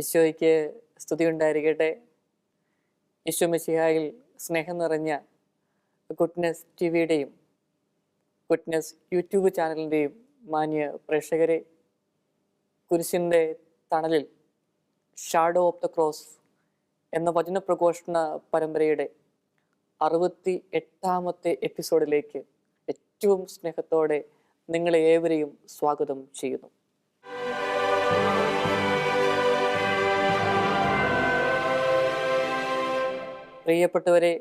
ഈശോയ്ക്ക് സ്തുതി ഉണ്ടായിരിക്കട്ടെ. ഈശോ മിശിഹായിൽ സ്നേഹം നിറഞ്ഞ ഗുഡ്നെസ് ടി വിയുടെയും ഗുഡ്നെസ് യൂട്യൂബ് ചാനലിൻ്റെയും മാന്യ പ്രേക്ഷകരെ, കുരിശിൻ്റെ തണലിൽ ഷാഡോ ഓഫ് ദ ക്രോസ് എന്ന വചന പ്രഘോഷണ പരമ്പരയുടെ 68ാമത്തെ എപ്പിസോഡിലേക്ക് ഏറ്റവും സ്നേഹത്തോടെ നിങ്ങളെ ഏവരെയും സ്വാഗതം ചെയ്യുന്നു. പ്രിയപ്പെട്ടവരെ,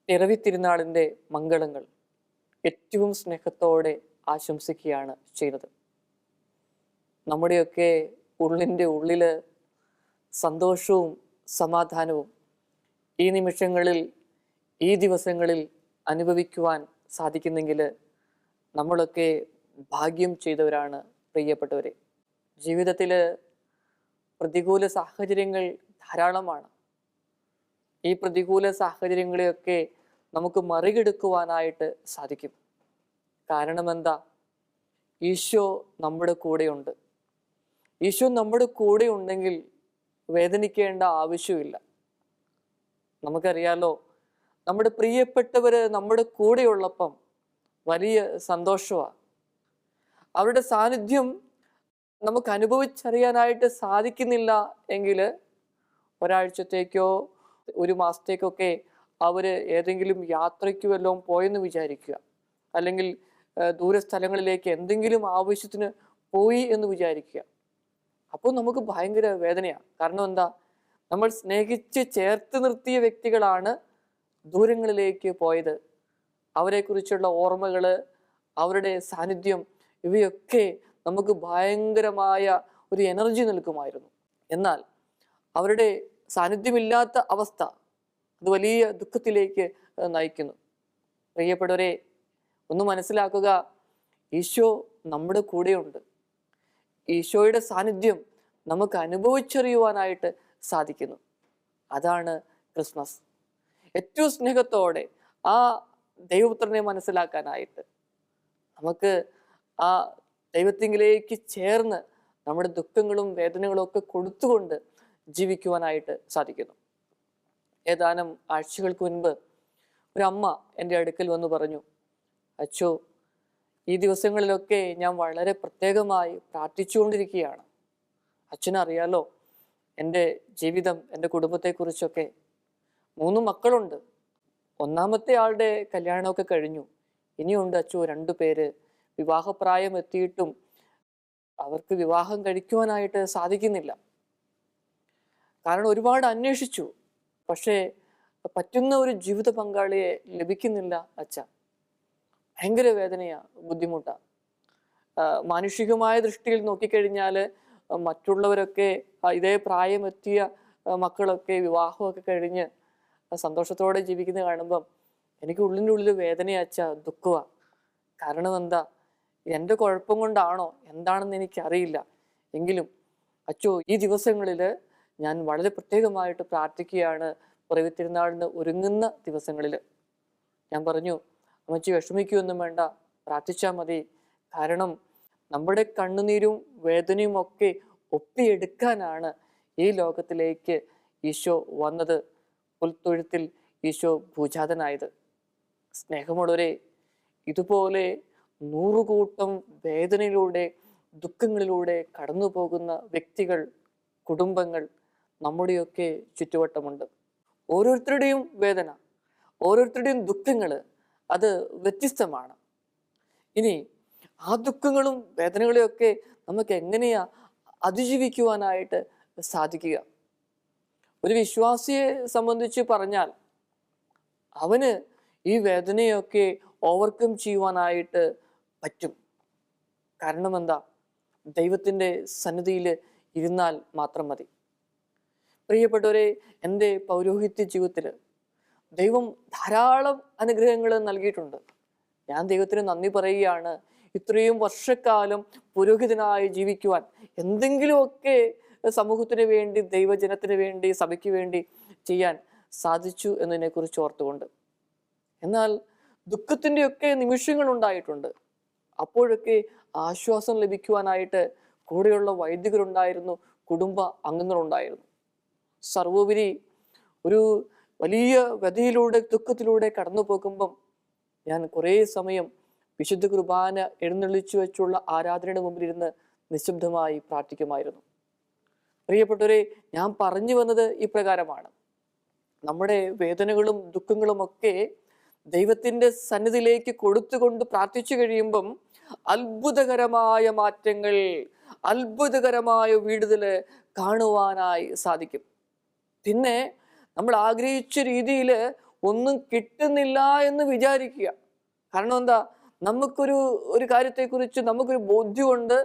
പിറവി തിരുനാളിൻ്റെ മംഗളങ്ങൾ ഏറ്റവും സ്നേഹത്തോടെ ആശംസിക്കുകയാണ് ചെയ്യുന്നത്. നമ്മുടെയൊക്കെ ഉള്ളിൻ്റെ ഉള്ളിൽ സന്തോഷവും സമാധാനവും ഈ നിമിഷങ്ങളിൽ, ഈ ദിവസങ്ങളിൽ അനുഭവിക്കുവാൻ സാധിക്കുന്നെങ്കിൽ നമ്മളൊക്കെ ഭാഗ്യം ചെയ്തവരാണ് പ്രിയപ്പെട്ടവരെ. ജീവിതത്തിൽ പ്രതികൂല സാഹചര്യങ്ങൾ ധാരാളമാണ്. ഈ പ്രതികൂല സാഹചര്യങ്ങളെയൊക്കെ നമുക്ക് മറികടക്കുവാനായിട്ട് സാധിക്കും. കാരണം എന്താ? ഈശോ നമ്മുടെ കൂടെയുണ്ട്. ഈശോ നമ്മുടെ കൂടെ ഉണ്ടെങ്കിൽ വേദനിക്കേണ്ട ആവശ്യമില്ല. നമുക്കറിയാലോ, നമ്മുടെ പ്രിയപ്പെട്ടവര് നമ്മുടെ കൂടെയുള്ളപ്പം വലിയ സന്തോഷമാണ്. അവരുടെ സാന്നിധ്യം നമുക്ക് അനുഭവിച്ചറിയാനായിട്ട് സാധിക്കുന്നില്ല എങ്കിൽ ഒരാഴ്ചത്തേക്കോ ഒരു മാസത്തേക്കൊക്കെ അവർ ഏതെങ്കിലും യാത്രയ്ക്ക് വല്ലതും പോയെന്ന് വിചാരിക്കുക, അല്ലെങ്കിൽ ദൂരസ്ഥലങ്ങളിലേക്ക് എന്തെങ്കിലും ആവശ്യത്തിന് പോയി എന്ന് വിചാരിക്കുക. അപ്പോൾ നമുക്ക് ഭയങ്കര വേദനയാണ്. കാരണം എന്താ? നമ്മൾ സ്നേഹിച്ച് ചേർത്ത് നിർത്തിയ വ്യക്തികളാണ് ദൂരങ്ങളിലേക്ക് പോയത്. അവരെക്കുറിച്ചുള്ള ഓർമ്മകൾ, അവരുടെ സാന്നിധ്യം, ഇവയൊക്കെ നമുക്ക് ഭയങ്കരമായ ഒരു എനർജി നൽകുമായിരുന്നു. എന്നാൽ അവരുടെ സാന്നിധ്യമില്ലാത്ത അവസ്ഥ അത് വലിയ ദുഃഖത്തിലേക്ക് നയിക്കുന്നു. പ്രിയപ്പെട്ടവരെ, ഒന്ന് മനസ്സിലാക്കുക, ഈശോ നമ്മുടെ കൂടെയുണ്ട്. ഈശോയുടെ സാന്നിധ്യം നമുക്ക് അനുഭവിച്ചറിയുവാനായിട്ട് സാധിക്കുന്നു. അതാണ് ക്രിസ്മസ്. ഏറ്റവും സ്നേഹത്തോടെ ആ ദൈവപുത്രനെ മനസ്സിലാക്കാനായിട്ട് നമുക്ക് ആ ദൈവത്തിങ്കിലേക്ക് ചേർന്ന് നമ്മുടെ ദുഃഖങ്ങളും വേദനകളും ഒക്കെ കൊടുത്തുകൊണ്ട് ജീവിക്കുവാനായിട്ട് സാധിക്കുന്നു. ഏതാനും ആഴ്ചകൾക്ക് മുൻപ് ഒരു അമ്മ എൻ്റെ അടുക്കൽ വന്ന് പറഞ്ഞു, അച്ചോ, ഈ ദിവസങ്ങളിലൊക്കെ ഞാൻ വളരെ പ്രത്യേകമായി പ്രാർത്ഥിച്ചുകൊണ്ടിരിക്കുകയാണ്. അച്ഛനറിയാലോ എൻ്റെ ജീവിതം, എൻ്റെ കുടുംബത്തെക്കുറിച്ചൊക്കെ. 3 മക്കളുണ്ട്. ഒന്നാമത്തെ ആളുടെ കല്യാണമൊക്കെ കഴിഞ്ഞു. ഇനിയുണ്ട് അച്ചോ 2 പേര്. വിവാഹപ്രായം എത്തിയിട്ടും അവർക്ക് വിവാഹം കഴിക്കുവാനായിട്ട് സാധിക്കുന്നില്ല. കാരണം ഒരുപാട് അന്വേഷിച്ചു, പക്ഷേ പറ്റുന്ന ഒരു ജീവിത പങ്കാളിയെ ലഭിക്കുന്നില്ല അച്ഛ. ഭയങ്കര വേദനയാ, ബുദ്ധിമുട്ടാണ്. മാനുഷികമായ ദൃഷ്ടിയിൽ നോക്കിക്കഴിഞ്ഞാൽ മറ്റുള്ളവരൊക്കെ ഇതേ പ്രായമെത്തിയ മക്കളൊക്കെ വിവാഹമൊക്കെ കഴിഞ്ഞ് സന്തോഷത്തോടെ ജീവിക്കുന്നത് കാണുമ്പം എനിക്ക് ഉള്ളിൻ്റെ ഉള്ളിൽ വേദനയാ അച്ഛ, ദുഃഖമാണ്. കാരണം എന്താ? എൻ്റെ കുഴപ്പം കൊണ്ടാണോ എന്താണെന്ന് എനിക്കറിയില്ല. എങ്കിലും അച്ചോ, ഈ ദിവസങ്ങളിൽ ഞാൻ വളരെ പ്രത്യേകമായിട്ട് പ്രാർത്ഥിക്കുകയാണ്. പിറവി തിരുനാളിന് ഒരുങ്ങുന്ന ദിവസങ്ങളിൽ ഞാൻ പറഞ്ഞു, അമ്മച്ചി വിഷമിക്കുകയൊന്നും വേണ്ട, പ്രാർത്ഥിച്ചാൽ മതി. കാരണം നമ്മുടെ കണ്ണുനീരും വേദനയും ഒക്കെ ഒപ്പിയെടുക്കാനാണ് ഈ ലോകത്തിലേക്ക് ഈശോ വന്നത്. പുൽത്തൊഴുത്തിൽ ഈശോ ഭൂജാതനായത്. സ്നേഹമുള്ളവരെ, ഇതുപോലെ 100 കൂട്ടം വേദനയിലൂടെ, ദുഃഖങ്ങളിലൂടെ കടന്നു പോകുന്ന വ്യക്തികൾ, കുടുംബങ്ങൾ നമ്മുടെയൊക്കെ ചുറ്റുവട്ടമുണ്ട്. ഓരോരുത്തരുടെയും വേദന, ഓരോരുത്തരുടെയും ദുഃഖങ്ങൾ അത് വ്യത്യസ്തമാണ്. ഇനി ആ ദുഃഖങ്ങളും വേദനകളെയൊക്കെ നമുക്ക് എങ്ങനെയാ അതിജീവിക്കുവാനായിട്ട് സാധിക്കുക? ഒരു വിശ്വാസിയെ സംബന്ധിച്ച് പറഞ്ഞാൽ അവന് ഈ വേദനയൊക്കെ ഓവർകം ചെയ്യുവാനായിട്ട് പറ്റും. കാരണം എന്താ? ദൈവത്തിൻ്റെ സന്നിധിയിൽ ഇരുന്നാൽ മാത്രം മതി. പ്രിയപ്പെട്ടവരെ, എൻ്റെ പൗരോഹിത്യ ജീവിതത്തിൽ ദൈവം ധാരാളം അനുഗ്രഹങ്ങൾ നൽകിയിട്ടുണ്ട്. ഞാൻ ദൈവത്തിന് നന്ദി പറയുകയാണ്. ഇത്രയും വർഷക്കാലം പുരോഹിതനായി ജീവിക്കുവാൻ, എന്തെങ്കിലുമൊക്കെ സമൂഹത്തിന് വേണ്ടി, ദൈവജനത്തിന് വേണ്ടി, സഭയ്ക്ക് വേണ്ടി ചെയ്യാൻ സാധിച്ചു എന്നതിനെക്കുറിച്ച് ഓർത്തുകൊണ്ട്. എന്നാൽ ദുഃഖത്തിൻ്റെയൊക്കെ നിമിഷങ്ങൾ ഉണ്ടായിട്ടുണ്ട്. അപ്പോഴൊക്കെ ആശ്വാസം ലഭിക്കുവാനായിട്ട് കൂടെയുള്ള വൈദികരുണ്ടായിരുന്നു, കുടുംബ അംഗങ്ങളുണ്ടായിരുന്നു. സർവോപരി ഒരു വലിയ വ്യതയിലൂടെ ദുഃഖത്തിലൂടെ കടന്നു പോകുമ്പം ഞാൻ കുറേ സമയം വിശുദ്ധ കുർബാന എഴുന്നള്ളിച്ചു വെച്ചുള്ള ആരാധനയുടെ മുമ്പിലിരുന്ന് നിശബ്ദമായി പ്രാർത്ഥിക്കുമായിരുന്നു. പ്രിയപ്പെട്ടവരെ, ഞാൻ പറഞ്ഞു വന്നത് ഇപ്രകാരമാണ്. നമ്മുടെ വേദനകളും ദുഃഖങ്ങളും ഒക്കെ ദൈവത്തിൻ്റെ സന്നിധിയിലേക്ക് കൊടുത്തുകൊണ്ട് പ്രാർത്ഥിച്ചു കഴിയുമ്പം അത്ഭുതകരമായ മാറ്റങ്ങൾ, അത്ഭുതകരമായ വിടുതല് കാണുവാനായി സാധിക്കും. പിന്നെ നമ്മൾ ആഗ്രഹിച്ച രീതിയിൽ ഒന്നും കിട്ടുന്നില്ല എന്ന് വിചാരിക്കുക. കാരണം എന്താ, നമുക്കൊരു കാര്യത്തെക്കുറിച്ച് നമുക്കൊരു ബോധ്യമുണ്ട്.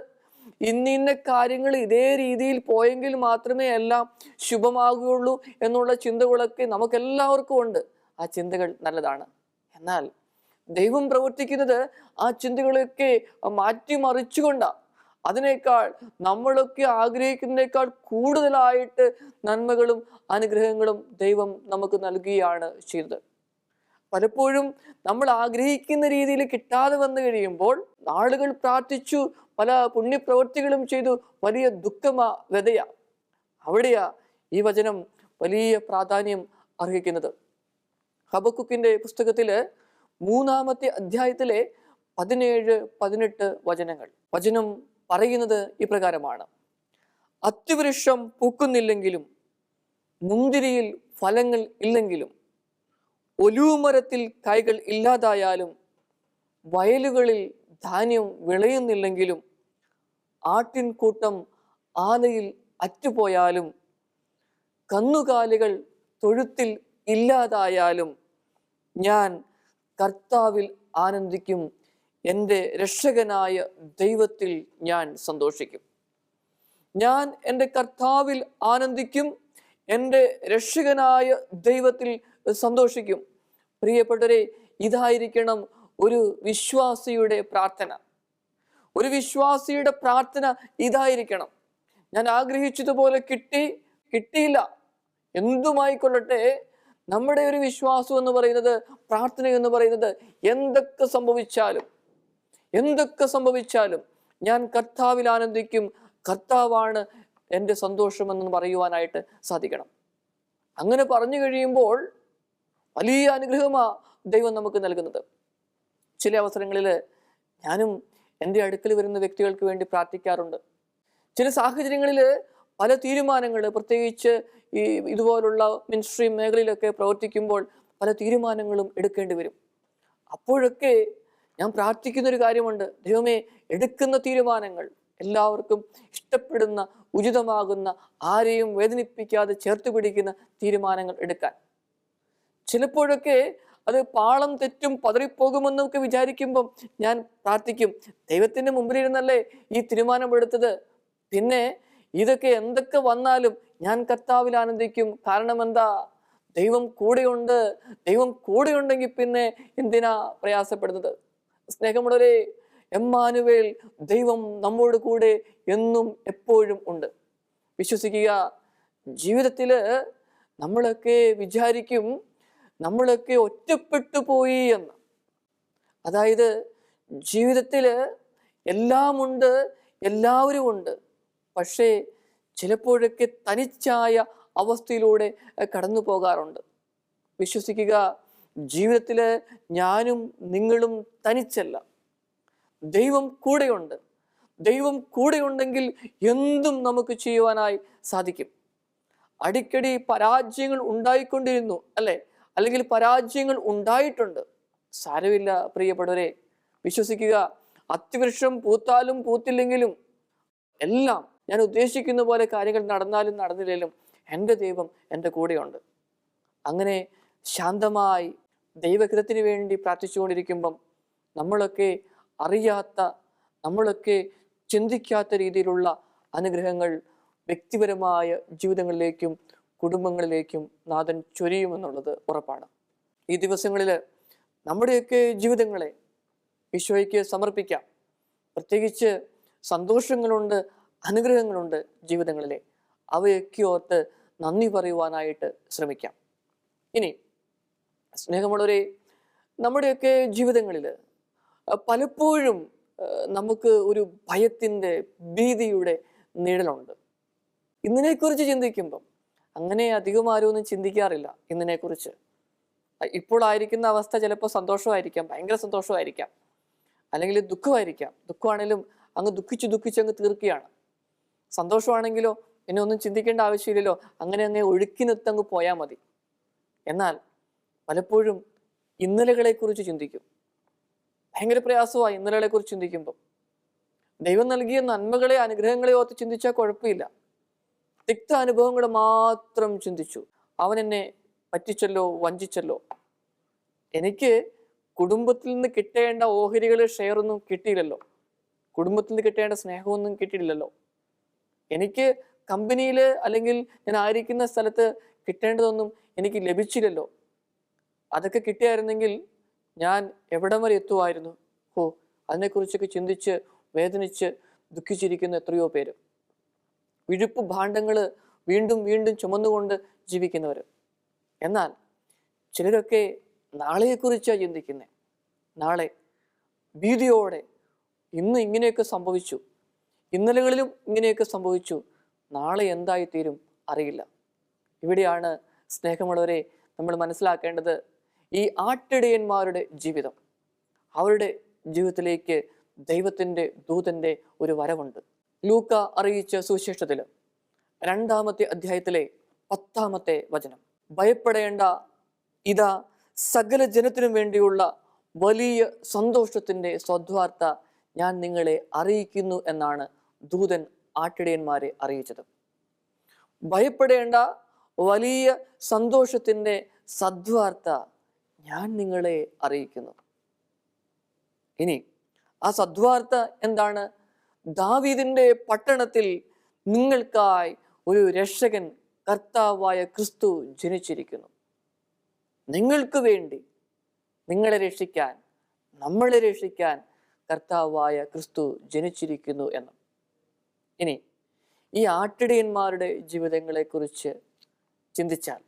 ഇന്ന കാര്യങ്ങൾ ഇതേ രീതിയിൽ പോയെങ്കിൽ മാത്രമേ എല്ലാം ശുഭമാകുകയുള്ളൂ എന്നുള്ള ചിന്തകളൊക്കെ നമുക്കെല്ലാവർക്കും ഉണ്ട്. ആ ചിന്തകൾ നല്ലതാണ്. എന്നാൽ ദൈവം പ്രവർത്തിക്കുന്നത് ആ ചിന്തകളൊക്കെ മാറ്റിമറിച്ചുകൊണ്ടാണ്. അതിനേക്കാൾ നമ്മളൊക്കെ ആഗ്രഹിക്കുന്നതിനേക്കാൾ കൂടുതലായിട്ട് നന്മകളും അനുഗ്രഹങ്ങളും ദൈവം നമുക്ക് നൽകുകയാണ് ചെയ്തത്. പലപ്പോഴും നമ്മൾ ആഗ്രഹിക്കുന്ന രീതിയിൽ കിട്ടാതെ വന്നു കഴിയുമ്പോൾ നാളുകൾ പ്രാർത്ഥിച്ചു, പല പുണ്യപ്രവൃത്തികളും ചെയ്തു, വലിയ വ്യതയാ. അവിടെയാ ഈ വചനം വലിയ പ്രാധാന്യം അർഹിക്കുന്നത്. ഹബക്കുക്കിന്റെ പുസ്തകത്തില് 3-ാമത്തെ അധ്യായത്തിലെ 17-18 വചനം പറയുന്നത് ഇപ്രകാരമാണ്: അത്തിവൃക്ഷം പൂക്കുന്നില്ലെങ്കിലും, മുന്തിരിയിൽ ഫലങ്ങൾ ഇല്ലെങ്കിലും, ഒലിവുമരത്തിൽ കായ്കൾ ഇല്ലാതായാലും, വയലുകളിൽ ധാന്യം വിളയുന്നില്ലെങ്കിലും, ആട്ടിൻകൂട്ടം ആലയിൽ അറ്റുപോയാലും, കന്നുകാലികൾ തൊഴുത്തിൽ ഇല്ലാതായാലും, ഞാൻ കർത്താവിൽ ആനന്ദിക്കും, എൻ്റെ രക്ഷകനായ ദൈവത്തിൽ ഞാൻ സന്തോഷിക്കും. ഞാൻ എൻ്റെ കർത്താവിൽ ആനന്ദിക്കും, എൻ്റെ രക്ഷകനായ ദൈവത്തിൽ സന്തോഷിക്കും. പ്രിയപ്പെട്ടവരെ, ഇതായിരിക്കണം ഒരു വിശ്വാസിയുടെ പ്രാർത്ഥന. ഒരു വിശ്വാസിയുടെ പ്രാർത്ഥന ഇതായിരിക്കണം. ഞാൻ ആഗ്രഹിച്ചതുപോലെ കിട്ടിയില്ല, എന്തുമായിക്കൊള്ളട്ടെ, നമ്മുടെ ഒരു വിശ്വാസം എന്ന് പറയുന്നത്, പ്രാർത്ഥന എന്ന് പറയുന്നത്, എന്തൊക്കെ സംഭവിച്ചാലും ഞാൻ കർത്താവിൽ ആനന്ദിക്കും, കർത്താവാണ് എൻ്റെ സന്തോഷമെന്ന് പറയുവാനായിട്ട് സാധിക്കണം. അങ്ങനെ പറഞ്ഞു കഴിയുമ്പോൾ വലിയ അനുഗ്രഹമാണ് ദൈവം നമുക്ക് നൽകുന്നത്. ചില അവസരങ്ങളിൽ ഞാനും എൻ്റെ അടുക്കൽ വരുന്ന വ്യക്തികൾക്ക് വേണ്ടി പ്രാർത്ഥിക്കാറുണ്ട്. ചില സാഹചര്യങ്ങളിൽ പല തീരുമാനങ്ങൾ, പ്രത്യേകിച്ച് ഇതുപോലുള്ള മിനിസ്ട്രി മേഖലയിലൊക്കെ പ്രവർത്തിക്കുമ്പോൾ പല തീരുമാനങ്ങളും എടുക്കേണ്ടി വരും. അപ്പോഴൊക്കെ ഞാൻ പ്രാർത്ഥിക്കുന്നൊരു കാര്യമുണ്ട്: ദൈവമേ, എടുക്കുന്ന തീരുമാനങ്ങൾ എല്ലാവർക്കും ഇഷ്ടപ്പെടുന്ന, ഉചിതമാകുന്ന, ആരെയും വേദനിപ്പിക്കാതെ ചേർത്ത് പിടിക്കുന്ന തീരുമാനങ്ങൾ എടുക്കാൻ. ചിലപ്പോഴൊക്കെ അത് പാളം തെറ്റും പതറിപ്പോകുമെന്നൊക്കെ വിചാരിക്കുമ്പം ഞാൻ പ്രാർത്ഥിക്കും, ദൈവത്തിൻ്റെ മുമ്പിലിരുന്നല്ലേ ഈ തീരുമാനമെടുത്തത്, പിന്നെ ഇതൊക്കെ എന്തൊക്കെ വന്നാലും ഞാൻ കർത്താവിൽ ആനന്ദിക്കും. കാരണം എന്താ, ദൈവം കൂടെയുണ്ടെങ്കിൽ പിന്നെ എന്തിനാ പ്രയാസപ്പെടുന്നത്? സ്നേഹമുള്ളവരെ, എമ്മാനുവേൽ, ദൈവം നമ്മോട് കൂടെ എന്നും എപ്പോഴും ഉണ്ട്. വിശ്വസിക്കുക. ജീവിതത്തില് നമ്മളൊക്കെ വിചാരിക്കും നമ്മളൊക്കെ ഒറ്റപ്പെട്ടു പോയി എന്ന്. അതായത് ജീവിതത്തില് എല്ലാമുണ്ട്, എല്ലാവരും ഉണ്ട്, പക്ഷേ ചിലപ്പോഴൊക്കെ തനിച്ചായ അവസ്ഥയിലൂടെ കടന്നു പോകാറുണ്ട്. വിശ്വസിക്കുക, ജീവിതത്തില് ഞാനും നിങ്ങളും തനിച്ചല്ല. ദൈവം കൂടെയുണ്ട്. ദൈവം കൂടെയുണ്ടെങ്കിൽ എന്തും നമുക്ക് ചെയ്യുവാനായി സാധിക്കും. അടിക്കടി പരാജയങ്ങൾ ഉണ്ടായിക്കൊണ്ടിരുന്നു അല്ലേ, അല്ലെങ്കിൽ പരാജയങ്ങൾ ഉണ്ടായിട്ടുണ്ട്. സാരമില്ല പ്രിയപ്പെട്ടവരെ, വിശ്വസിക്കുക. അത്തിവൃക്ഷം പൂത്താലും പൂത്തില്ലെങ്കിലും, എല്ലാം ഞാൻ ഉദ്ദേശിക്കുന്ന പോലെ കാര്യങ്ങൾ നടന്നാലും നടന്നില്ലെങ്കിലും എൻ്റെ ദൈവം എൻ്റെ കൂടെയുണ്ട്. അങ്ങനെ ശാന്തമായി ദൈവഹിതത്തിന് വേണ്ടി പ്രാർത്ഥിച്ചുകൊണ്ടിരിക്കുമ്പം നമ്മളൊക്കെ അറിയാത്ത, നമ്മളൊക്കെ ചിന്തിക്കാത്ത രീതിയിലുള്ള അനുഗ്രഹങ്ങൾ വ്യക്തിപരമായ ജീവിതങ്ങളിലേക്കും കുടുംബങ്ങളിലേക്കും നാഥൻ ചൊരിയുമെന്നുള്ളത് ഉറപ്പാണ്. ഈ ദിവസങ്ങളിൽ നമ്മുടെയൊക്കെ ജീവിതങ്ങളെ ഈശോയ്ക്ക് സമർപ്പിക്കാം. പ്രത്യേകിച്ച് സന്തോഷങ്ങളുണ്ട്, അനുഗ്രഹങ്ങളുണ്ട് ജീവിതങ്ങളിലെ, അവയൊക്കെ ഓർത്ത് നന്ദി പറയുവാനായിട്ട് ശ്രമിക്കാം. ഇനി സ്നേഹമുള്ളവരെ, നമ്മുടെയൊക്കെ ജീവിതങ്ങളിൽ പലപ്പോഴും നമുക്ക് ഒരു ഭയത്തിൻ്റെ, ഭീതിയുടെ നിഴലുണ്ട്. ഇന്നിനെക്കുറിച്ച് ചിന്തിക്കുമ്പം അങ്ങനെ അധികം ആരും ഒന്നും ചിന്തിക്കാറില്ല ഇന്നിനെക്കുറിച്ച്. ഇപ്പോൾ ആയിരിക്കുന്ന അവസ്ഥ ചിലപ്പോൾ സന്തോഷമായിരിക്കാം, ഭയങ്കര സന്തോഷമായിരിക്കാം, അല്ലെങ്കിൽ ദുഃഖമായിരിക്കാം. ദുഃഖമാണെങ്കിലും അങ്ങ് ദുഃഖിച്ച് അങ്ങ് തീർക്കുകയാണ്. സന്തോഷമാണെങ്കിലോ പിന്നെ ഒന്നും ചിന്തിക്കേണ്ട ആവശ്യമില്ലല്ലോ, അങ്ങനെ അങ്ങ് ഒഴുക്കിനൊത്തങ്ങ് പോയാൽ മതി. എന്നാൽ പലപ്പോഴും ഇന്നലകളെക്കുറിച്ച് ചിന്തിക്കും. ഭയങ്കര പ്രയാസമായി ഇന്നലകളെക്കുറിച്ച് ചിന്തിക്കുമ്പോൾ. ദൈവം നൽകിയ നന്മകളെ അനുഗ്രഹങ്ങളെ ഓർത്ത് ചിന്തിച്ചാൽ കുഴപ്പമില്ല. തിക്ത അനുഭവങ്ങൾ മാത്രം ചിന്തിച്ചു. അവൻ എന്നെ പറ്റിച്ചല്ലോ, വഞ്ചിച്ചല്ലോ. എനിക്ക് കുടുംബത്തിൽ നിന്ന് കിട്ടേണ്ട ഓഹരികൾ, ഷെയറൊന്നും കിട്ടിയില്ലല്ലോ. കുടുംബത്തിൽ നിന്ന് കിട്ടേണ്ട സ്നേഹമൊന്നും കിട്ടിയില്ലല്ലോ. എനിക്ക് കമ്പനിയിൽ അല്ലെങ്കിൽ ഞാൻ ആയിരിക്കുന്ന സ്ഥലത്ത് കിട്ടേണ്ടതൊന്നും എനിക്ക് ലഭിച്ചില്ലല്ലോ. അതൊക്കെ കിട്ടിയായിരുന്നെങ്കിൽ ഞാൻ എവിടം വരെ എത്തുമായിരുന്നു. അതിനെക്കുറിച്ചൊക്കെ ചിന്തിച്ച് വേദനിച്ച് ദുഃഖിച്ചിരിക്കുന്ന എത്രയോ പേര്. വിഴുപ്പ് ഭാണ്ഡങ്ങൾ വീണ്ടും വീണ്ടും ചുമന്നുകൊണ്ട് ജീവിക്കുന്നവർ. എന്നാൽ ചിലരൊക്കെ നാളെയെക്കുറിച്ചാണ് ചിന്തിക്കുന്നത്. നാളെ ഭീതിയോടെ, ഇന്ന് ഇങ്ങനെയൊക്കെ സംഭവിച്ചു, ഇന്നലകളിലും ഇങ്ങനെയൊക്കെ സംഭവിച്ചു, നാളെ എന്തായിത്തീരും അറിയില്ല. ഇവിടെയാണ് സ്നേഹമുള്ളവരെ നമ്മൾ മനസ്സിലാക്കേണ്ടത്, ഈ ആട്ടിടയന്മാരുടെ ജീവിതം, അവരുടെ ജീവിതത്തിലേക്ക് ദൈവത്തിൻ്റെ ദൂതൻ്റെ ഒരു വരവുണ്ട്. ലൂക്ക അറിയിച്ച സുവിശേഷത്തിൽ 2-ാമത്തെ അധ്യായത്തിലെ 10-ാമത്തെ വചനം, ഭയപ്പെടേണ്ട, ഇതാ സകല ജനത്തിനും വേണ്ടിയുള്ള വലിയ സന്തോഷത്തിൻ്റെ സദ്വാർത്ത ഞാൻ നിങ്ങളെ അറിയിക്കുന്നു എന്നാണ് ദൂതൻ ആട്ടിടയന്മാരെ അറിയിച്ചത്. ഭയപ്പെടേണ്ട, വലിയ സന്തോഷത്തിൻ്റെ സദ്വാർത്ത ഞാൻ നിങ്ങളെ അറിയിക്കുന്നു. ഇനി ആ സദ്വാർത്ത എന്താണ്? ദാവീദിന്റെ പട്ടണത്തിൽ നിങ്ങൾക്കായി ഒരു രക്ഷകൻ, കർത്താവായ ക്രിസ്തു ജനിച്ചിരിക്കുന്നു. നിങ്ങൾക്ക് വേണ്ടി, നിങ്ങളെ രക്ഷിക്കാൻ, നമ്മളെ രക്ഷിക്കാൻ കർത്താവായ ക്രിസ്തു ജനിച്ചിരിക്കുന്നു എന്ന്. ഇനി ഈ ആട്ടിടയന്മാരുടെ ജീവിതങ്ങളെക്കുറിച്ച് ചിന്തിച്ചാൽ,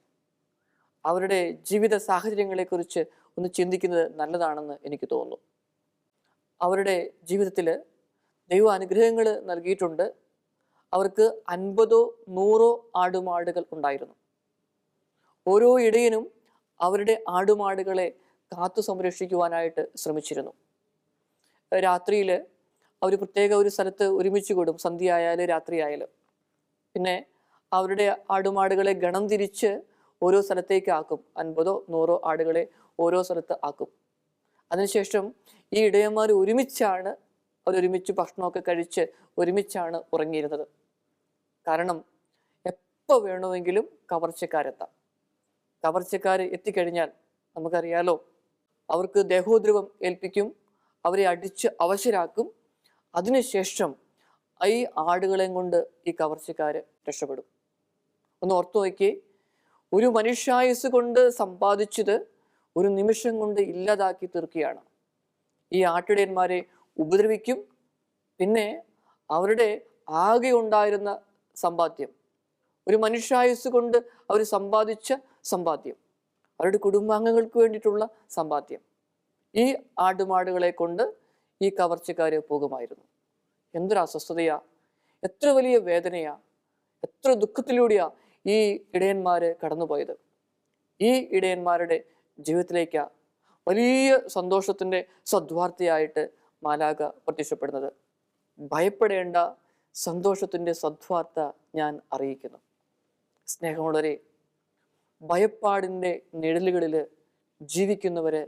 അവരുടെ ജീവിത സാഹചര്യങ്ങളെക്കുറിച്ച് ഒന്ന് ചിന്തിക്കുന്നത് നല്ലതാണെന്ന് എനിക്ക് തോന്നുന്നു. അവരുടെ ജീവിതത്തിൽ ദൈവ അനുഗ്രഹങ്ങൾ നൽകിയിട്ടുണ്ട്. അവർക്ക് 50-100 ആടുമാടുകൾ ഉണ്ടായിരുന്നു. ഓരോ ഇടയനും അവരുടെ ആടുമാടുകളെ കാത്തു സംരക്ഷിക്കുവാനായിട്ട് ശ്രമിച്ചിരുന്നു. രാത്രിയിൽ അവർ പ്രത്യേക ഒരു സ്ഥലത്ത് ഒരുമിച്ച് കൂടും, സന്ധ്യയായാലും രാത്രിയായാലും. പിന്നെ അവരുടെ ആടുമാടുകളെ ഗണം തിരിച്ച് ഓരോ സ്ഥലത്തേക്ക് ആക്കും. 50-100 ആടുകളെ ഓരോ സ്ഥലത്ത് ആക്കും. അതിനുശേഷം ഈ ഇടയന്മാർ അവരൊരുമിച്ച് ഭക്ഷണമൊക്കെ കഴിച്ച് ഒരുമിച്ചാണ് ഉറങ്ങിയിരുന്നത്. കാരണം എപ്പോൾ വേണമെങ്കിലും കവർച്ചക്കാരെത്താം. കവർച്ചക്കാർ എത്തിക്കഴിഞ്ഞാൽ നമുക്കറിയാലോ, അവർക്ക് ദേഹോദ്രവം ഏൽപ്പിക്കും, അവരെ അടിച്ച് അവശരാക്കും. അതിനുശേഷം ഈ ആടുകളെയും കൊണ്ട് ഈ കവർച്ചക്കാർ രക്ഷപ്പെടും. ഒന്ന് ഓർത്തു നോക്കി, ഒരു മനുഷ്യായുസ് കൊണ്ട് സമ്പാദിച്ചത് ഒരു നിമിഷം കൊണ്ട് ഇല്ലാതാക്കി തീർക്കുകയാണ്. ഈ ആട്ടിടയന്മാരെ ഉപദ്രവിക്കും. പിന്നെ അവരുടെ ആകെ ഉണ്ടായിരുന്ന സമ്പാദ്യം, ഒരു മനുഷ്യായുസ് കൊണ്ട് അവർ സമ്പാദിച്ച സമ്പാദ്യം, അവരുടെ കുടുംബാംഗങ്ങൾക്ക് വേണ്ടിയിട്ടുള്ള സമ്പാദ്യം, ഈ ആടുമാടുകളെ കൊണ്ട് ഈ കവർച്ചക്കാർ പോകുമായിരുന്നു. എന്തൊരു അസ്വസ്ഥതയാ, എത്ര വലിയ വേദനയാ, എത്ര ദുഃഖത്തിലൂടെയാ ഈ ഇടയന്മാര് കടന്നുപോയത്. ഈ ഇടയന്മാരുടെ ജീവിതത്തിലേക്കാ വലിയ സന്തോഷത്തിൻ്റെ സദ്വാർത്തയായിട്ട് മാലാഖ പ്രത്യക്ഷപ്പെടുന്നത്. ഭയപ്പെടേണ്ട, സന്തോഷത്തിൻ്റെ സദ്വാർത്ത ഞാൻ അറിയിക്കുന്നു. സ്നേഹമുള്ളവരെ, ഭയപ്പാടിൻ്റെ നിഴലുകളിൽ ജീവിക്കുന്നവര്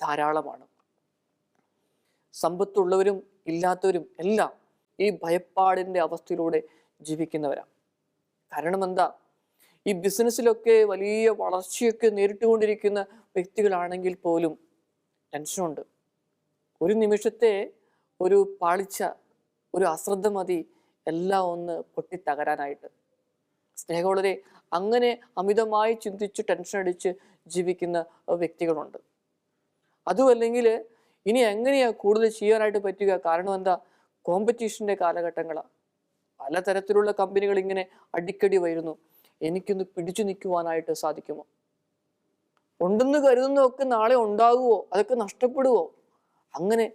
ധാരാളമാണ്. സമ്പത്തുള്ളവരും ഇല്ലാത്തവരും എല്ലാം ഈ ഭയപ്പാടിൻ്റെ അവസ്ഥയിലൂടെ ജീവിക്കുന്നവരാണ്. കാരണം എന്താ? ഈ ബിസിനസ്സിലൊക്കെ വലിയ വളർച്ചയൊക്കെ നേരിട്ടുകൊണ്ടിരിക്കുന്ന വ്യക്തികളാണെങ്കിൽ പോലും ടെൻഷനുണ്ട്. ഒരു നിമിഷത്തെ ഒരു പാളിച്ച, ഒരു അശ്രദ്ധ മതി എല്ലാം ഒന്ന് പൊട്ടിത്തകരാനായിട്ട്. സ്നേഹമുള്ളവരെ, അങ്ങനെ അമിതമായി ചിന്തിച്ച് ടെൻഷൻ അടിച്ച് ജീവിക്കുന്ന വ്യക്തികളുണ്ട്. അതുമല്ലെങ്കിൽ ഇനി എങ്ങനെയാ കൂടുതൽ ചെയ്യാനായിട്ട് പറ്റുക? കാരണം എന്താ? കോമ്പറ്റീഷൻ്റെ കാലഘട്ടങ്ങളാണ്. പലതരത്തിലുള്ള കമ്പനികൾ ഇങ്ങനെ അടിക്കടി വരുന്നു. എനിക്കൊന്ന് പിടിച്ചു നിൽക്കുവാനായിട്ട് സാധിക്കുമോ? ഉണ്ടെന്ന് കരുതുന്നതൊക്കെ നാളെ ഉണ്ടാകുമോ? അതൊക്കെ നഷ്ടപ്പെടുവോ? അങ്ങനെ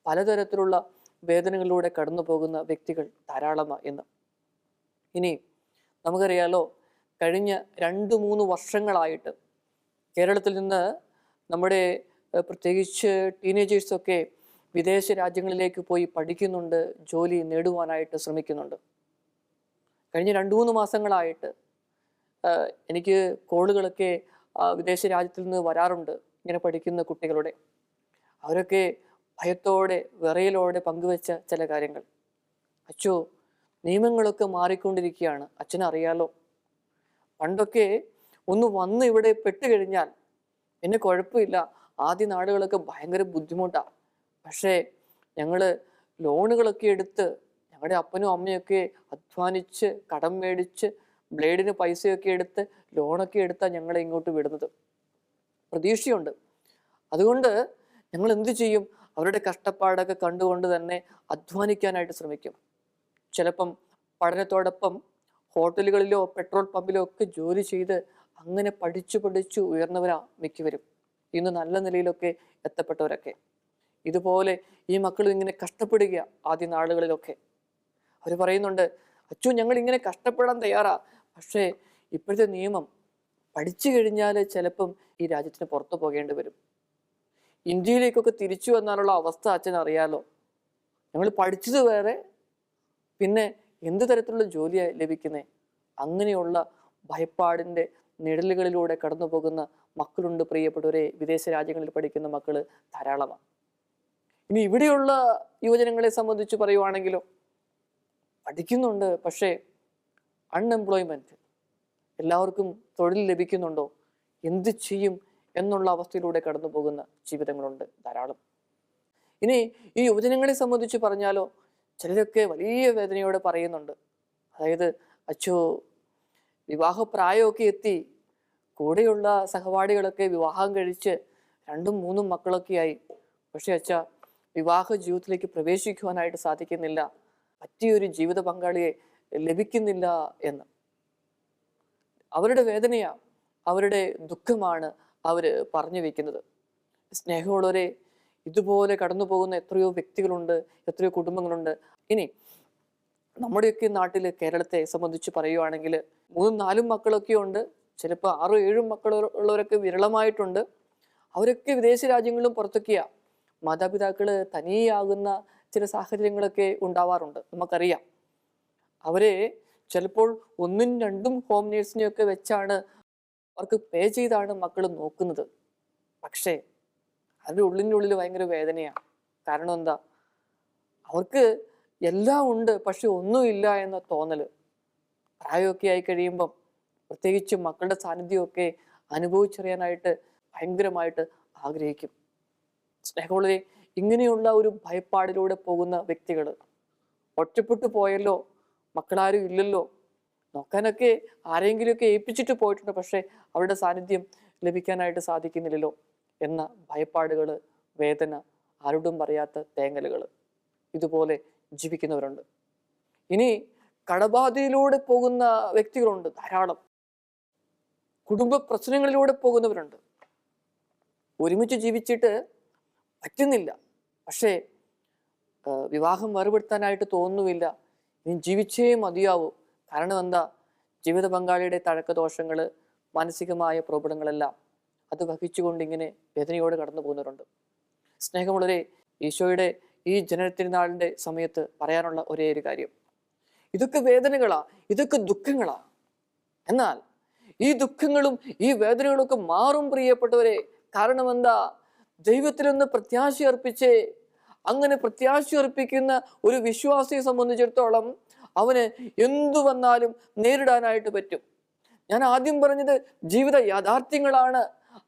പലതരത്തിലുള്ള വേദനകളിലൂടെ കടന്നു പോകുന്ന വ്യക്തികൾ ധാരാളമാണ് ഇന്ന്. ഇനി നമുക്കറിയാലോ, കഴിഞ്ഞ 2-3 വർഷങ്ങളായിട്ട് കേരളത്തിൽ നിന്ന് നമ്മുടെ പ്രത്യേകിച്ച് ടീനേജേഴ്സൊക്കെ വിദേശ രാജ്യങ്ങളിലേക്ക് പോയി പഠിക്കുന്നുണ്ട്, ജോലി നേടുവാനായിട്ട് ശ്രമിക്കുന്നുണ്ട്. കഴിഞ്ഞ 2-3 മാസങ്ങളായിട്ട് എനിക്ക് കോളുകളൊക്കെ വിദേശ രാജ്യത്തിൽ നിന്ന് വരാറുണ്ട്, ഇങ്ങനെ പഠിക്കുന്ന കുട്ടികളുടെ. അവരൊക്കെ ഭയത്തോടെ വിറയലോടെ പങ്കുവെച്ച ചില കാര്യങ്ങൾ. അച്ചോ, നിയമങ്ങളൊക്കെ മാറിക്കൊണ്ടിരിക്കുകയാണ്, അച്ഛനറിയാലോ. പണ്ടൊക്കെ ഒന്ന് വന്ന് ഇവിടെ പെട്ടുകഴിഞ്ഞാൽ പിന്നെ കുഴപ്പമില്ല, ആദ്യ നാടുകളൊക്കെ ഭയങ്കര ബുദ്ധിമുട്ടാണ്. പക്ഷേ ഞങ്ങൾ ലോണുകളൊക്കെ എടുത്ത്, ഞങ്ങളുടെ അപ്പനും അമ്മയൊക്കെ അധ്വാനിച്ച് കടം മേടിച്ച് ബ്ലേഡിന് പൈസയൊക്കെ എടുത്ത് ലോണൊക്കെ എടുത്താൽ ഞങ്ങളെ ഇങ്ങോട്ട് വിടുന്നത്. പ്രതീക്ഷയുണ്ട്. അതുകൊണ്ട് ഞങ്ങൾ എന്ത് ചെയ്യും? അവരുടെ കഷ്ടപ്പാടൊക്കെ കണ്ടുകൊണ്ട് തന്നെ അധ്വാനിക്കാനായിട്ട് ശ്രമിക്കും. ചിലപ്പം പഠനത്തോടൊപ്പം ഹോട്ടലുകളിലോ പെട്രോൾ പമ്പിലോ ഒക്കെ ജോലി ചെയ്ത് അങ്ങനെ പഠിച്ചു ഉയർന്നവരാ മിക്കവരും, ഇന്ന് നല്ല നിലയിലൊക്കെ എത്തപ്പെട്ടവരൊക്കെ. ഇതുപോലെ ഈ മക്കളും ഇങ്ങനെ കഷ്ടപ്പെടുക ആദ്യ നാളുകളിലൊക്കെ. അവർ പറയുന്നുണ്ട്, അച്ചു ഞങ്ങൾ ഇങ്ങനെ കഷ്ടപ്പെടാൻ തയ്യാറാ, പക്ഷേ ഇപ്പോഴത്തെ നിയമം പഠിച്ചു കഴിഞ്ഞാൽ ചിലപ്പം ഈ രാജ്യത്തിന് പുറത്തു പോകേണ്ടി വരും. ഇന്ത്യയിലേക്കൊക്കെ തിരിച്ചു വന്നാലുള്ള അവസ്ഥ അച്ഛൻ അറിയാലോ. ഞങ്ങൾ പഠിച്ചത് വേറെ, പിന്നെ എന്ത് തരത്തിലുള്ള ജോലിയാണ് ലഭിക്കുന്നത്? അങ്ങനെയുള്ള ഭയപ്പാടിൻ്റെ നിഴലുകളിലൂടെ കടന്നു പോകുന്ന മക്കളുണ്ട് പ്രിയപ്പെട്ടവരെ. വിദേശ രാജ്യങ്ങളിൽ പഠിക്കുന്ന മക്കൾ ധാരാളമാണ്. ഇനി ഇവിടെയുള്ള യുവജനങ്ങളെ സംബന്ധിച്ച് പറയുവാണെങ്കിലോ, പഠിക്കുന്നുണ്ട്, പക്ഷേ അൺഎംപ്ലോയ്മെൻറ്റ്, എല്ലാവർക്കും തൊഴിൽ ലഭിക്കുന്നുണ്ടോ, എന്ത് ചെയ്യും എന്നുള്ള അവസ്ഥയിലൂടെ കടന്നു പോകുന്ന ജീവിതങ്ങളുണ്ട് ധാരാളം. ഇനി ഈ യുവജനങ്ങളെ സംബന്ധിച്ച് പറഞ്ഞാലോ, ചിലരൊക്കെ വലിയ വേദനയോടെ പറയുന്നുണ്ട്, അതായത് അച്ചോ വിവാഹപ്രായമൊക്കെ എത്തി, കൂടെയുള്ള സഹപാഠികളൊക്കെ വിവാഹം കഴിച്ച് 2-3 മക്കളൊക്കെയായി, പക്ഷെ അച്ഛാ വിവാഹ ജീവിതത്തിലേക്ക് പ്രവേശിക്കുവാനായിട്ട് സാധിക്കുന്നില്ല, പറ്റിയൊരു ജീവിത പങ്കാളിയെ ലഭിക്കുന്നില്ല എന്ന്. അവരുടെ വേദനയാണ്, അവരുടെ ദുഃഖമാണ് അവർ പറഞ്ഞു വയ്ക്കുന്നത്. സ്നേഹമുള്ളവരെ, ഇതുപോലെ കടന്നു പോകുന്ന എത്രയോ വ്യക്തികളുണ്ട്, എത്രയോ കുടുംബങ്ങളുണ്ട്. ഇനി നമ്മുടെയൊക്കെ നാട്ടിൽ കേരളത്തെ സംബന്ധിച്ച് പറയുവാണെങ്കിൽ 3-4 മക്കളൊക്കെ ഉണ്ട്, ചിലപ്പോൾ 6-7 മക്കൾ ഉള്ളവരൊക്കെ വിരളമായിട്ടുണ്ട്. അവരൊക്കെ വിദേശ രാജ്യങ്ങളിലും പുറത്തൊക്കെയാണ്. മാതാപിതാക്കൾ തനിയാകുന്ന ചില സാഹചര്യങ്ങളൊക്കെ ഉണ്ടാവാറുണ്ട്, നമുക്കറിയാം. അവരെ ചിലപ്പോൾ 1-2 ഹോം നേഴ്സിനെയൊക്കെ വെച്ചാണ്, അവർക്ക് പേ ചെയ്താണ് മക്കൾ നോക്കുന്നത്. പക്ഷേ അതിൻ്റെ ഉള്ളിനുള്ളിൽ ഭയങ്കര വേദനയാണ്. കാരണം എന്താ? അവർക്ക് എല്ലാം ഉണ്ട്, പക്ഷെ ഒന്നുമില്ല എന്ന തോന്നൽ. പ്രായമൊക്കെ ആയി കഴിയുമ്പം പ്രത്യേകിച്ച് മക്കളുടെ സാന്നിധ്യമൊക്കെ അനുഭവിച്ചറിയാനായിട്ട് ഭയങ്കരമായിട്ട് ആഗ്രഹിക്കും. സ്നേഹമുള്ളവരെ, ഇങ്ങനെയുള്ള ഒരു ഭയപ്പാടിലൂടെ പോകുന്ന വ്യക്തികൾ, ഒറ്റപ്പെട്ടു പോയല്ലോ, മക്കളാരും ഇല്ലല്ലോ, നോക്കാനൊക്കെ ആരെങ്കിലുമൊക്കെ ഏൽപ്പിച്ചിട്ട് പോയിട്ടുണ്ട്, പക്ഷേ അവരുടെ സാന്നിധ്യം ലഭിക്കാനായിട്ട് സാധിക്കുന്നില്ലല്ലോ എന്ന ഭയപ്പാടുകൾ, വേദന, ആരോടും പറയാത്ത തേങ്ങലുകൾ, ഇതുപോലെ ജീവിക്കുന്നവരുണ്ട്. ഇനി കടബാധയിലൂടെ പോകുന്ന വ്യക്തികളുണ്ട് ധാരാളം. കുടുംബ പ്രശ്നങ്ങളിലൂടെ പോകുന്നവരുണ്ട്. ഒരുമിച്ച് ജീവിച്ചിട്ട് പറ്റുന്നില്ല, പക്ഷേ വിവാഹം വേർപെടുത്താനായിട്ട് തോന്നുന്നില്ല, ഇനി ജീവിച്ചേ മതിയാവൂ. കാരണം എന്താ? ജീവിത പങ്കാളിയുടെ തഴക്കദോഷങ്ങൾ, മാനസികമായ പ്രോബ്ലങ്ങളെല്ലാം അത് വഹിച്ചുകൊണ്ട് ഇങ്ങനെ വേദനയോടെ കടന്നു പോകുന്നവരുണ്ട്. സ്നേഹമുള്ളവരെ, ഈശോയുടെ ഈ ജനനത്തിരുനാളിൻ്റെ സമയത്ത് പറയാനുള്ള ഒരേ ഒരു കാര്യം, ഇതൊക്കെ വേദനകളാ, ഇതൊക്കെ ദുഃഖങ്ങളാ. എന്നാൽ ഈ ദുഃഖങ്ങളും ഈ വേദനകളൊക്കെ മാറും പ്രിയപ്പെട്ടവരെ. കാരണം എന്താ? ദൈവത്തിലൊന്ന് പ്രത്യാശ അർപ്പിച്ചേ. അങ്ങനെ പ്രത്യാശ അർപ്പിക്കുന്ന ഒരു വിശ്വാസിയെ സംബന്ധിച്ചിടത്തോളം അവന് എന്തു വന്നാലും നേരിടാനായിട്ട് പറ്റും. ഞാൻ ആദ്യം പറഞ്ഞത് ജീവിത യാഥാർത്ഥ്യങ്ങളാണ്.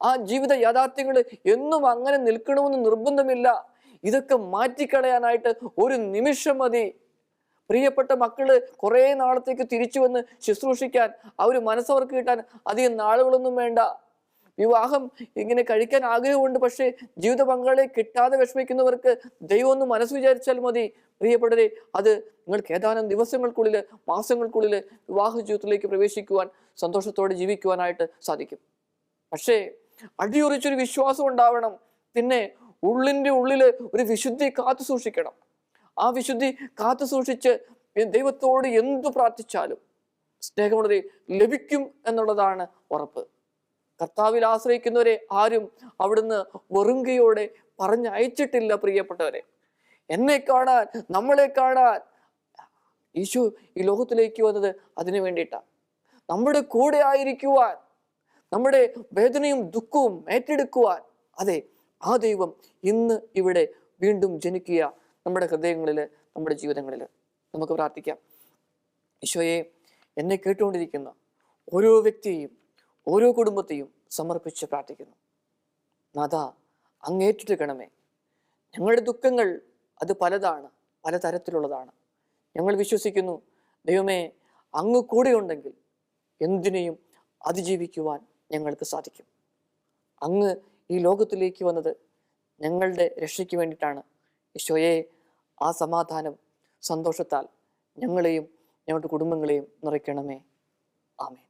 ആ ജീവിത യാഥാർത്ഥ്യങ്ങൾ എന്നും അങ്ങനെ നിൽക്കണമെന്ന് നിർബന്ധമില്ല. ഇതൊക്കെ മാറ്റിക്കളയാനായിട്ട് ഒരു നിമിഷം മതി. പ്രിയപ്പെട്ട മക്കള് കുറെ നാളത്തേക്ക് തിരിച്ചു വന്ന് ശുശ്രൂഷിക്കാൻ, അവർ മനസ്സവർക്ക് കിട്ടാൻ അധികം നാളുകളൊന്നും വേണ്ട. വിവാഹം ഇങ്ങനെ കഴിക്കാൻ ആഗ്രഹമുണ്ട്, പക്ഷേ ജീവിത പങ്കാളിയെ കിട്ടാതെ വിഷമിക്കുന്നവർക്ക് ദൈവം ഒന്ന് മനസ്സ് വിചാരിച്ചാൽ മതി. പ്രിയപ്പെട്ടവരെ, അത് നിങ്ങൾക്ക് ഏതാനും ദിവസങ്ങൾക്കുള്ളിൽ, മാസങ്ങൾക്കുള്ളിൽ വിവാഹ ജീവിതത്തിലേക്ക് പ്രവേശിക്കുവാൻ, സന്തോഷത്തോടെ ജീവിക്കുവാനായിട്ട് സാധിക്കും. പക്ഷേ അടിയുറച്ചൊരു വിശ്വാസം ഉണ്ടാവണം. പിന്നെ ഉള്ളിൻ്റെ ഉള്ളിൽ ഒരു വിശുദ്ധി കാത്തു സൂക്ഷിക്കണം. ആ വിശുദ്ധി കാത്തു സൂക്ഷിച്ച് ദൈവത്തോട് എന്തു പ്രാർത്ഥിച്ചാലും സ്നേഹമുള്ളവരെ, ലഭിക്കും എന്നുള്ളതാണ് ഉറപ്പ്. കർത്താവിൽ ആശ്രയിക്കുന്നവരെ ആരും അവിടുന്ന് വെറുങ്കയോടെ പറഞ്ഞയച്ചിട്ടില്ല. പ്രിയപ്പെട്ടവരെ, എന്നെ കാണാൻ, നമ്മളെ കാണാൻ ഈശോ ഈ ലോകത്തിലേക്ക് വന്നത് അതിനു വേണ്ടിയിട്ടാണ്. നമ്മുടെ കൂടെ ആയിരിക്കുവാൻ, നമ്മുടെ വേദനയും ദുഃഖവും ഏറ്റെടുക്കുവാൻ. അതെ, ആ ദൈവം ഇന്ന് ഇവിടെ വീണ്ടും ജനിക്കുക നമ്മുടെ ഹൃദയങ്ങളിൽ, നമ്മുടെ ജീവിതങ്ങളിൽ. നമുക്ക് പ്രാർത്ഥിക്കാം. ഈശോയെ, എന്നെ കേട്ടുകൊണ്ടിരിക്കുന്ന ഓരോ വ്യക്തിയെയും ഓരോ കുടുംബത്തെയും സമർപ്പിച്ച് പ്രാർത്ഥിക്കുന്നു. നാഥ, അങ്ങേറ്റെടുക്കണമേ. ഞങ്ങളുടെ ദുഃഖങ്ങൾ അത് പലതാണ്, പലതരത്തിലുള്ളതാണ്. ഞങ്ങൾ വിശ്വസിക്കുന്നു ദൈവമേ, അങ്ങ് കൂടെയുണ്ടെങ്കിൽ എന്തിനേയും അതിജീവിക്കുവാൻ ഞങ്ങൾക്ക് സാധിക്കും. അങ്ങ് ഈ ലോകത്തിലേക്ക് വന്നത് ഞങ്ങളുടെ രക്ഷയ്ക്ക് വേണ്ടിയിട്ടാണ്. ഈശോയെ, ആ സമാധാനം, സന്തോഷത്താൽ ഞങ്ങളെയും ഞങ്ങളുടെ കുടുംബങ്ങളെയും നിറയ്ക്കണമേ. ആമേൻ.